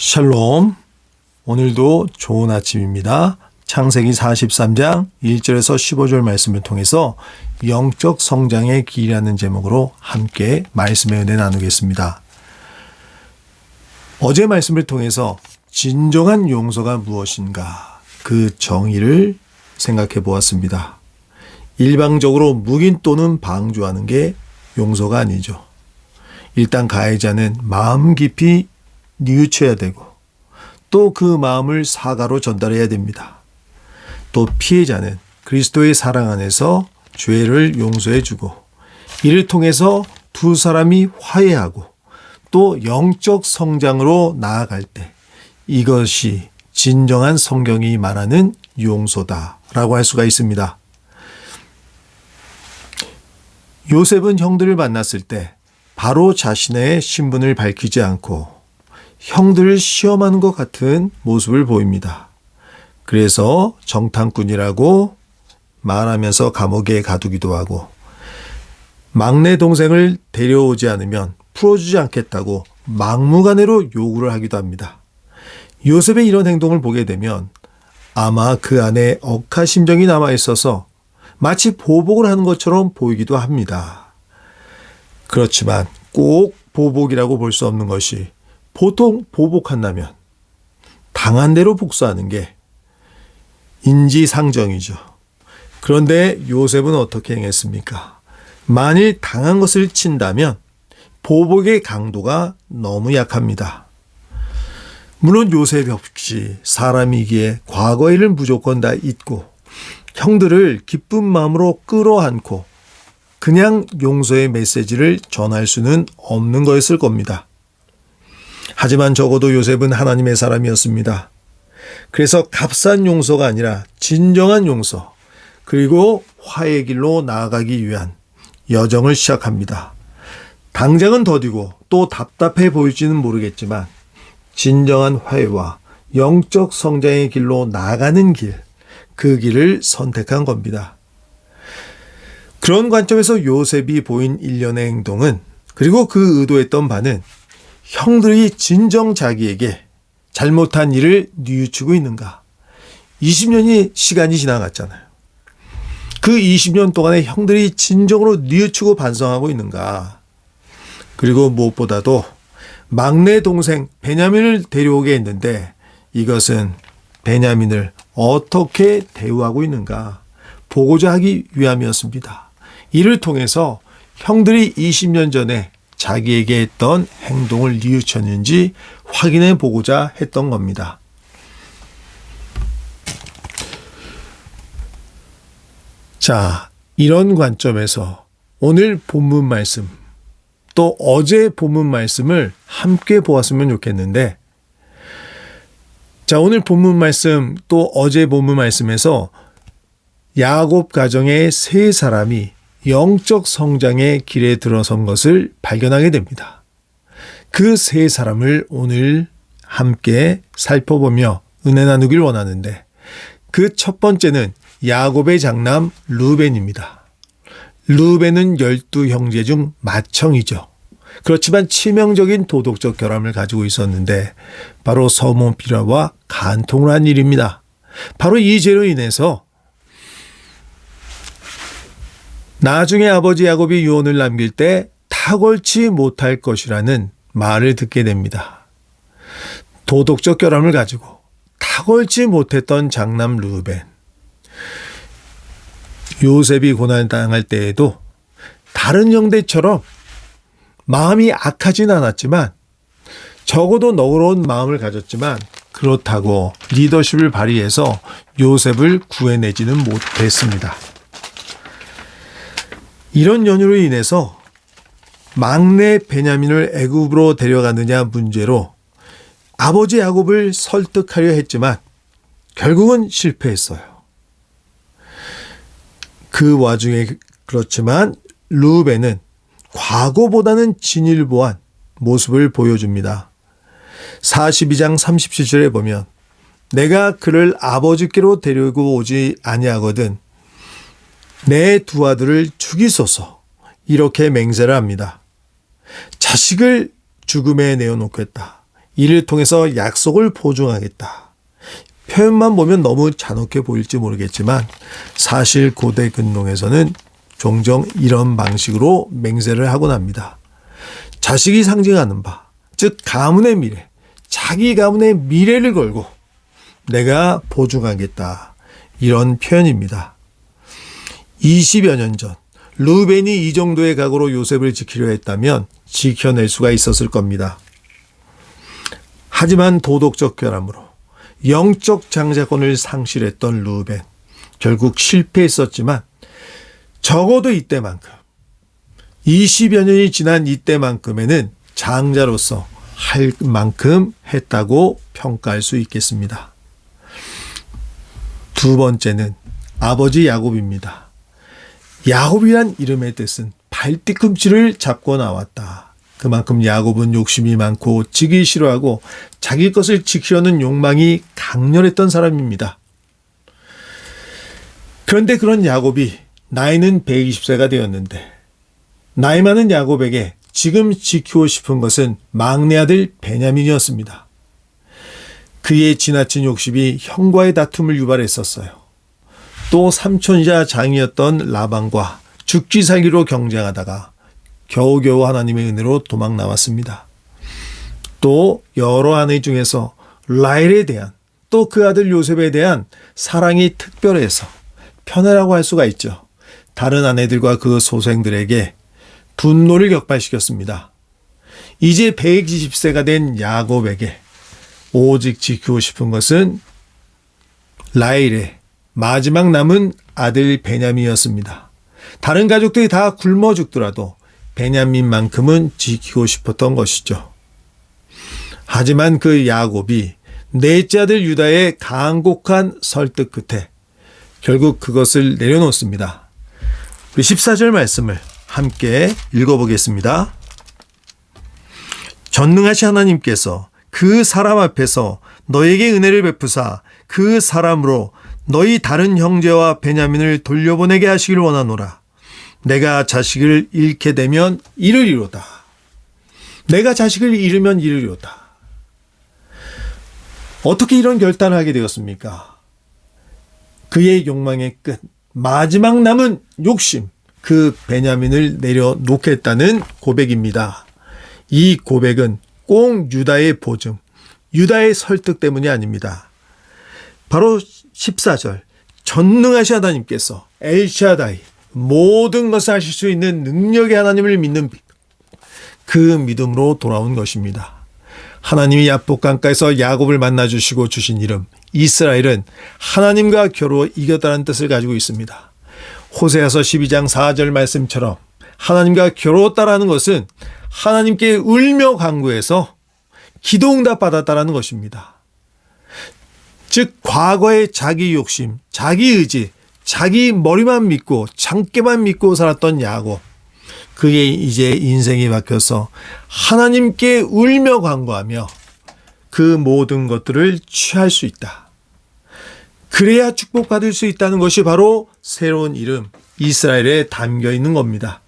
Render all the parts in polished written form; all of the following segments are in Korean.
샬롬. 오늘도 좋은 아침입니다. 창세기 43장 1절에서 15절 말씀을 통해서 영적 성장의 길이라는 제목으로 함께 말씀의 은혜 나누겠습니다. 어제 말씀을 통해서 진정한 용서가 무엇인가 그 정의를 생각해 보았습니다. 일방적으로 묵인 또는 방조하는 게 용서가 아니죠. 일단 가해자는 마음 깊이 뉘우쳐야 되고 또 그 마음을 사과로 전달해야 됩니다. 또 피해자는 그리스도의 사랑 안에서 죄를 용서해 주고 이를 통해서 두 사람이 화해하고 또 영적 성장으로 나아갈 때 이것이 진정한 성경이 말하는 용서다라고 할 수가 있습니다. 요셉은 형들을 만났을 때 바로 자신의 신분을 밝히지 않고 형들을 시험하는 것 같은 모습을 보입니다. 그래서 정탐꾼이라고 말하면서 감옥에 가두기도 하고 막내 동생을 데려오지 않으면 풀어주지 않겠다고 막무가내로 요구를 하기도 합니다. 요셉의 이런 행동을 보게 되면 아마 그 안에 억하 심정이 남아있어서 마치 보복을 하는 것처럼 보이기도 합니다. 그렇지만 꼭 보복이라고 볼 수 없는 것이 보통 보복한다면 당한 대로 복수하는 게 인지상정이죠. 그런데 요셉은 어떻게 행했습니까? 만일 당한 것을 친다면 보복의 강도가 너무 약합니다. 물론 요셉 역시 사람이기에 과거의 일을 무조건 다 잊고 형들을 기쁜 마음으로 끌어안고 그냥 용서의 메시지를 전할 수는 없는 거였을 겁니다. 하지만 적어도 요셉은 하나님의 사람이었습니다. 그래서 값싼 용서가 아니라 진정한 용서 그리고 화해의 길로 나아가기 위한 여정을 시작합니다. 당장은 더디고 또 답답해 보일지는 모르겠지만 진정한 화해와 영적 성장의 길로 나아가는 길, 그 길을 선택한 겁니다. 그런 관점에서 요셉이 보인 일련의 행동은 그리고 그 의도했던 바는 형들이 진정 자기에게 잘못한 일을 뉘우치고 있는가? 20년이 시간이 지나갔잖아요. 그 20년 동안에 형들이 진정으로 뉘우치고 반성하고 있는가? 그리고 무엇보다도 막내 동생 베냐민을 데려오게 했는데 이것은 베냐민을 어떻게 대우하고 있는가? 보고자 하기 위함이었습니다. 이를 통해서 형들이 20년 전에 자기에게 했던 행동을 뉘우쳤는지 확인해 보고자 했던 겁니다. 자, 이런 관점에서 오늘 본문 말씀, 또 어제 본문 말씀을 함께 보았으면 좋겠는데, 자, 오늘 본문 말씀, 또 어제 본문 말씀에서 야곱 가정의 세 사람이 영적 성장의 길에 들어선 것을 발견하게 됩니다. 그 세 사람을 오늘 함께 살펴보며 은혜 나누길 원하는데 그 첫 번째는 야곱의 장남 르우벤입니다. 르우벤은 12형제 중 맏형이죠. 그렇지만 치명적인 도덕적 결함을 가지고 있었는데 바로 서문필화와 간통을 한 일입니다. 바로 이 죄로 인해서 나중에 아버지 야곱이 유언을 남길 때 탁월치 못할 것이라는 말을 듣게 됩니다. 도덕적 결함을 가지고 탁월치 못했던 장남 르우벤. 요셉이 고난당할 때에도 다른 형제처럼 마음이 악하진 않았지만 적어도 너그러운 마음을 가졌지만 그렇다고 리더십을 발휘해서 요셉을 구해내지는 못했습니다. 이런 연유로 인해서 막내 베냐민을 애굽으로 데려가느냐 문제로 아버지 야곱을 설득하려 했지만 결국은 실패했어요. 그 와중에 그렇지만 르우벤은 과거보다는 진일보한 모습을 보여줍니다. 42장 37절에 보면 내가 그를 아버지께로 데리고 오지 아니하거든 내 두 아들을 죽이소서 이렇게 맹세를 합니다. 자식을 죽음에 내어놓겠다. 이를 통해서 약속을 보증하겠다. 표현만 보면 너무 잔혹해 보일지 모르겠지만 사실 고대 근동에서는 종종 이런 방식으로 맹세를 하곤 합니다. 자식이 상징하는 바, 즉 가문의 미래, 자기 가문의 미래를 걸고 내가 보증하겠다. 이런 표현입니다. 20여 년 전 르우벤이 이 정도의 각오로 요셉을 지키려 했다면 지켜낼 수가 있었을 겁니다. 하지만 도덕적 결함으로 영적 장자권을 상실했던 르우벤, 결국 실패했었지만 적어도 이때만큼 20여 년이 지난 이때만큼에는 장자로서 할 만큼 했다고 평가할 수 있겠습니다. 두 번째는 아버지 야곱입니다. 야곱이란 이름의 뜻은 발뒤꿈치를 잡고 나왔다. 그만큼 야곱은 욕심이 많고 지기 싫어하고 자기 것을 지키려는 욕망이 강렬했던 사람입니다. 그런데 그런 야곱이 나이는 120세가 되었는데 나이 많은 야곱에게 지금 지키고 싶은 것은 막내 아들 베냐민이었습니다. 그의 지나친 욕심이 형과의 다툼을 유발했었어요. 또 삼촌이자 장이었던 라반과 죽기 살기로 경쟁하다가 겨우겨우 하나님의 은혜로 도망 나왔습니다. 또 여러 아내 중에서 라헬에 대한 또 그 아들 요셉에 대한 사랑이 특별해서 편애라고 할 수가 있죠. 다른 아내들과 그 소생들에게 분노를 격발시켰습니다. 이제 120세가 된 야곱에게 오직 지키고 싶은 것은 라헬의 마지막 남은 아들 베냐민이었습니다. 다른 가족들이 다 굶어 죽더라도 베냐민만큼은 지키고 싶었던 것이죠. 하지만 그 야곱이 넷째 아들 유다의 간곡한 설득 끝에 결국 그것을 내려놓습니다. 우리 14절 말씀을 함께 읽어보겠습니다. 전능하신 하나님께서 그 사람 앞에서 너에게 은혜를 베푸사 그 사람으로 너희 다른 형제와 베냐민을 돌려보내게 하시길 원하노라. 내가 자식을 잃게 되면 이르리로다. 내가 자식을 잃으면 이르리로다. 어떻게 이런 결단을 하게 되었습니까? 그의 욕망의 끝, 마지막 남은 욕심, 그 베냐민을 내려놓겠다는 고백입니다. 이 고백은 꼭 유다의 보증, 유다의 설득 때문이 아닙니다. 바로 14절, 전능하신 하나님께서 엘샤다이, 모든 것을 하실 수 있는 능력의 하나님을 믿는 그 믿음으로 돌아온 것입니다. 하나님이 야복강가에서 야곱을 만나주시고 주신 이름 이스라엘은 하나님과 겨루어 이겼다는 뜻을 가지고 있습니다. 호세아서 12장 4절 말씀처럼 하나님과 겨루었다라는 것은 하나님께 울며 간구해서 기도응답 받았다라는 것입니다. 즉 과거의 자기 욕심, 자기 의지, 자기 머리만 믿고 장깨만 믿고 살았던 야곱, 그의 이제 인생이 바뀌어서 하나님께 울며 간구하며 그 모든 것들을 취할 수 있다. 그래야 축복받을 수 있다는 것이 바로 새로운 이름 이스라엘에 담겨 있는 겁니다.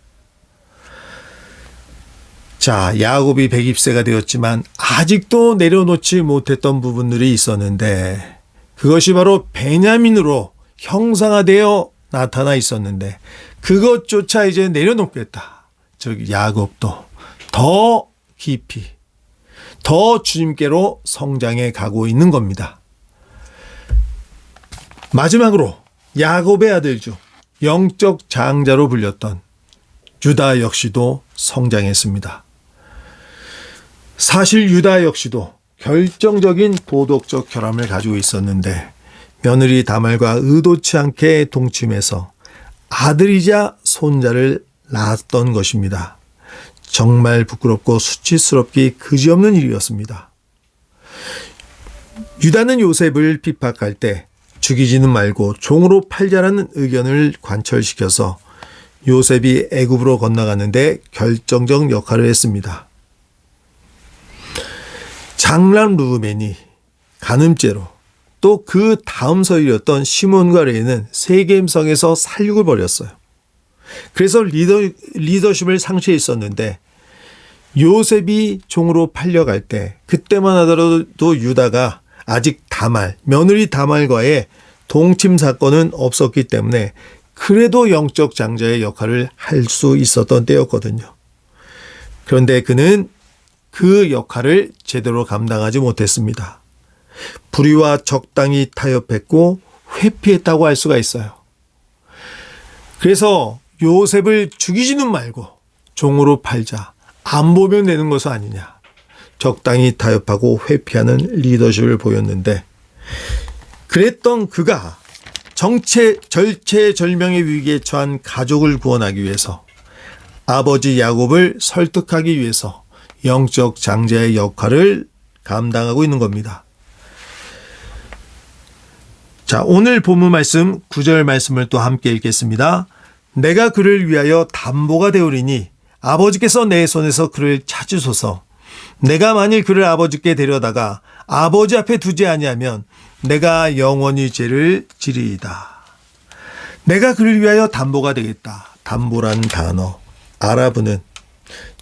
자, 야곱이 120세가 되었지만 아직도 내려놓지 못했던 부분들이 있었는데 그것이 바로 베냐민으로 형상화되어 나타나 있었는데 그것조차 이제 내려놓겠다. 즉 야곱도 더 깊이 더 주님께로 성장해 가고 있는 겁니다. 마지막으로 야곱의 아들 중 영적 장자로 불렸던 유다 역시도 성장했습니다. 사실 유다 역시도 결정적인 도덕적 결함을 가지고 있었는데 며느리 다말과 의도치 않게 동침해서 아들이자 손자를 낳았던 것입니다. 정말 부끄럽고 수치스럽기 그지없는 일이었습니다. 유다는 요셉을 핍박할 때 죽이지는 말고 종으로 팔자라는 의견을 관철시켜서 요셉이 애굽으로 건너가는데 결정적 역할을 했습니다. 장남 르우벤이 간음죄로 또 그 다음 서열이었던 시몬과 레위는 세겜성에서 살육을 벌였어요. 그래서 리더십을 상실했었는데 요셉이 종으로 팔려갈 때 그때만 하더라도 유다가 아직 다말, 며느리 다말과의 동침 사건은 없었기 때문에 그래도 영적 장자의 역할을 할 수 있었던 때였거든요. 그런데 그는 그 역할을 제대로 감당하지 못했습니다. 불의와 적당히 타협했고 회피했다고 할 수가 있어요. 그래서 요셉을 죽이지는 말고 종으로 팔자. 안 보면 되는 것은 아니냐. 적당히 타협하고 회피하는 리더십을 보였는데 그랬던 그가 절체절명의 위기에 처한 가족을 구원하기 위해서 아버지 야곱을 설득하기 위해서 영적 장자의 역할을 감당하고 있는 겁니다. 자, 오늘 본문 말씀 9절 말씀을 또 함께 읽겠습니다. 내가 그를 위하여 담보가 되오리니 아버지께서 내 손에서 그를 찾으소서. 내가 만일 그를 아버지께 데려다가 아버지 앞에 두지 아니하면 내가 영원히 죄를 지리이다. 내가 그를 위하여 담보가 되겠다. 담보란 단어, 아라브는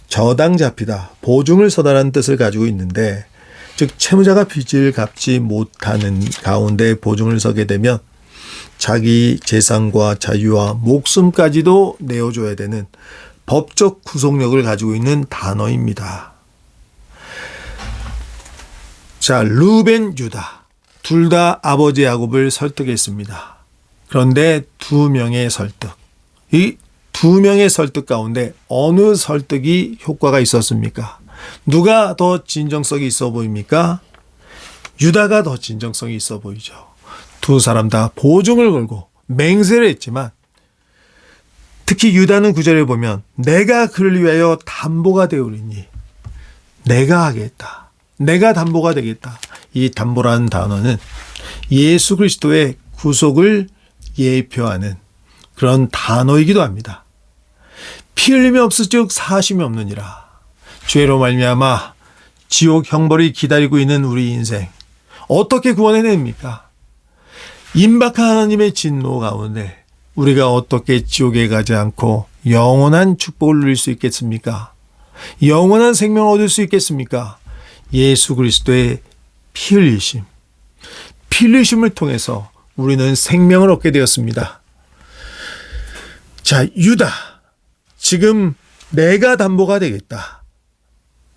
저당 잡히다, 보증을 서다라는 뜻을 가지고 있는데, 즉 채무자가 빚을 갚지 못하는 가운데 보증을 서게 되면 자기 재산과 자유와 목숨까지도 내어줘야 되는 법적 구속력을 가지고 있는 단어입니다. 자, 루벤, 유다 둘 다 아버지 야곱을 설득했습니다. 그런데 두 명의 설득, 이 두 명의 설득 가운데 어느 설득이 효과가 있었습니까? 누가 더 진정성이 있어 보입니까? 유다가 더 진정성이 있어 보이죠. 두 사람 다 보증을 걸고 맹세를 했지만 특히 유다는 9절에 보면 내가 그를 위하여 담보가 되오리니 내가 하겠다. 내가 담보가 되겠다. 이 담보라는 단어는 예수 그리스도의 구속을 예표하는 그런 단어이기도 합니다. 피 흘림이 없을즉 사심이 없느니라. 죄로 말미암아 지옥 형벌이 기다리고 있는 우리 인생 어떻게 구원해냅니까? 임박한 하나님의 진노 가운데 우리가 어떻게 지옥에 가지 않고 영원한 축복을 누릴 수 있겠습니까? 영원한 생명을 얻을 수 있겠습니까? 예수 그리스도의 피 흘리심, 피 흘리심을 통해서 우리는 생명을 얻게 되었습니다. 자, 유다, 지금 내가 담보가 되겠다.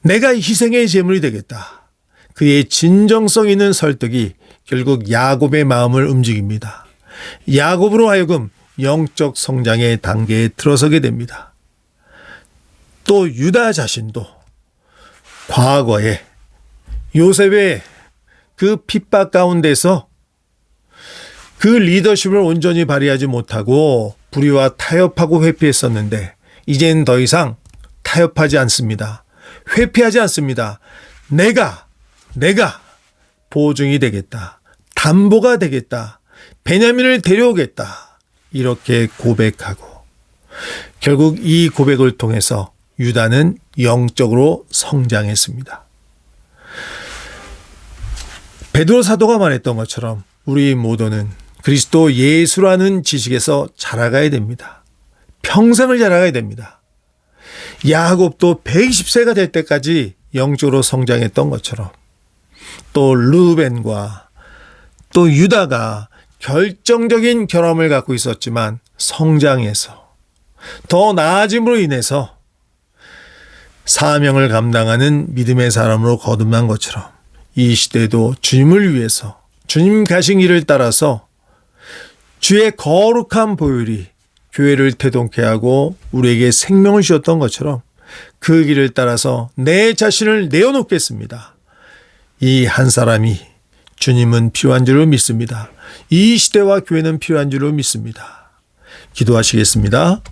내가 희생의 제물이 되겠다. 그의 진정성 있는 설득이 결국 야곱의 마음을 움직입니다. 야곱으로 하여금 영적 성장의 단계에 들어서게 됩니다. 또 유다 자신도 과거에 요셉의 그 핍박 가운데서 그 리더십을 온전히 발휘하지 못하고 불의와 타협하고 회피했었는데 이젠 더 이상 타협하지 않습니다. 회피하지 않습니다. 내가 보증이 되겠다. 담보가 되겠다. 베냐민을 데려오겠다. 이렇게 고백하고 결국 이 고백을 통해서 유다는 영적으로 성장했습니다. 베드로 사도가 말했던 것처럼 우리 모두는 그리스도 예수라는 지식에서 자라가야 됩니다. 평생을 자라가야 됩니다. 야곱도 120세가 될 때까지 영적으로 성장했던 것처럼 또 루벤과 또 유다가 결정적인 결함을 갖고 있었지만 성장해서 더 나아짐으로 인해서 사명을 감당하는 믿음의 사람으로 거듭난 것처럼 이 시대도 주님을 위해서 주님 가신 길을 따라서 주의 거룩한 보혈이 교회를 태동케 하고 우리에게 생명을 주셨던 것처럼 그 길을 따라서 내 자신을 내어놓겠습니다. 이 한 사람이 주님은 필요한 줄로 믿습니다. 이 시대와 교회는 필요한 줄로 믿습니다. 기도하시겠습니다.